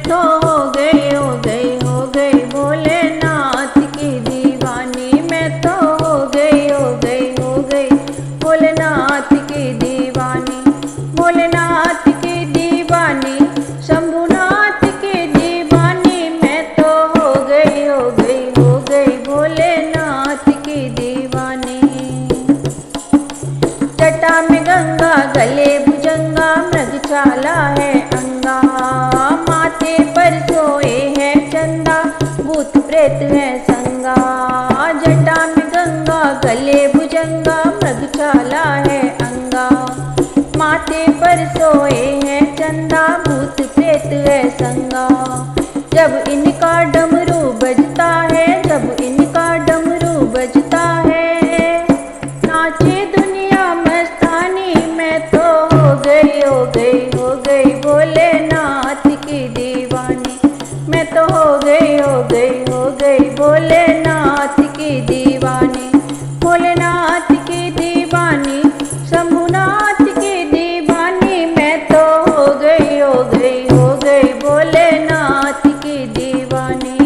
तो हो गई हो गई हो गई भोलेनाथ की दीवानी। मैं तो हो गई हो गई हो गई भोलेनाथ की दीवानी। भोलेनाथ की दीवानी, शंभुनाथ की दीवानी। मैं तो हो गई हो गई हो गई भोलेनाथ की दीवानी। जटा में गंगा, गले भुजंगा, मृगशाला है अंगा। माथे पर सोए है चंदा, भूत प्रेत है संगा। जटा में गंगा, गले भुजंगा, मृगशाला है अंगा। माथे पर सोए है चंदा, भूत प्रेत है संगा। जब इनका डमरू बजता है, जब इनका डमरू बजता है, नाचे दुनिया मस्तानी। मैं तो हो गई हो गई हो गई भोलेनाथ की दीवानी। मैं तो हो गई हो गई हो गई भोलेनाथ की दीवानी। भोलेनाथ की दीवानी, शंभुनाथ की दीवानी। मैं तो हो गई हो गई हो गई भोलेनाथ की दीवानी।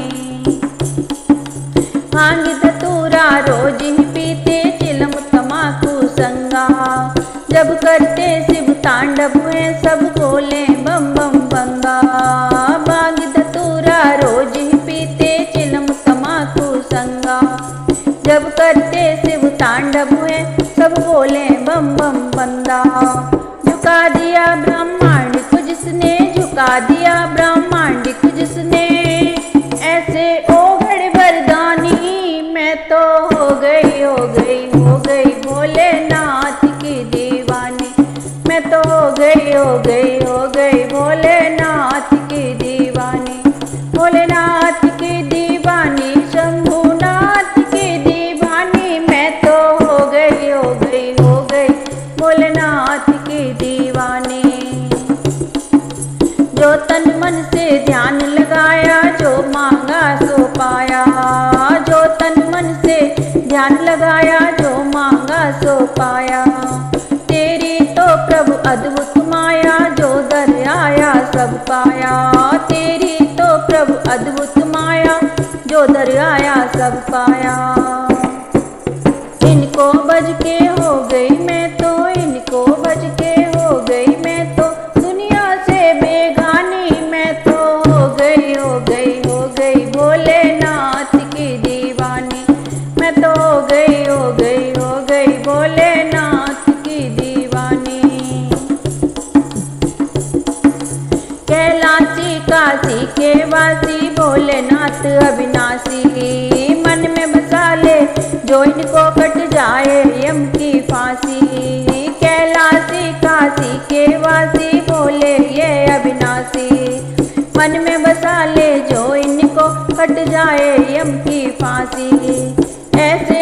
भांग धतूरा रोज ही पीते, चिलम तमाकू संगा। जब करते शिव तांडव है, सब बोले बम बम बंगा। भांग धतूरा रोज ही पीते, चिलम तमाकू संगा। जब करते शिव तांडव है, सब बोले बम बम बंदा। झुका दिया ब्रह्मांड को जिसने, झुका दिया ब्रह्मांड को जिसने, ऐसे ओघड़ वरदानी। मैं तो हो गई हो गई हो गई भोलेनाथ की दीवानी। मैं तो हो गई हो गई हो गई भोलेनाथ की दीवानी। भोलेनाथ की दीवानी, शंभुनाथ की दीवानी। मैं तो हो गई हो गई हो गई भोलेनाथ की दीवानी। जो तन मन से ध्यान लगाया, जो मांगा सो पाया। जो तन मन से ध्यान लगाया, जो मांगा सो पाया। तेरी तो प्रभु अद्भुत माया, जो दर आया सब पाया। तेरी तो प्रभु अद्भुत माया, जो दर आया सब पाया। इनको बज के हो गई मैं तो, इनको बज के हो गई मैं तो, दुनिया से बेगानी। मैं तो हो गई हो गई हो गई भोलेनाथ की दीवानी। मैं तो हो गई हो गई हो गई भोलेनाथ की दीवानी। कैलाशी काशी के वासी, भोलेनाथ अविनाशी। मन में बसा ले जो इनको कट जाए यम की फांसी। कैलाशी काशी के वासी, भोले ये अविनाशी। मन में बसा ले जो इनको कट जाए यम की फांसी। ऐसे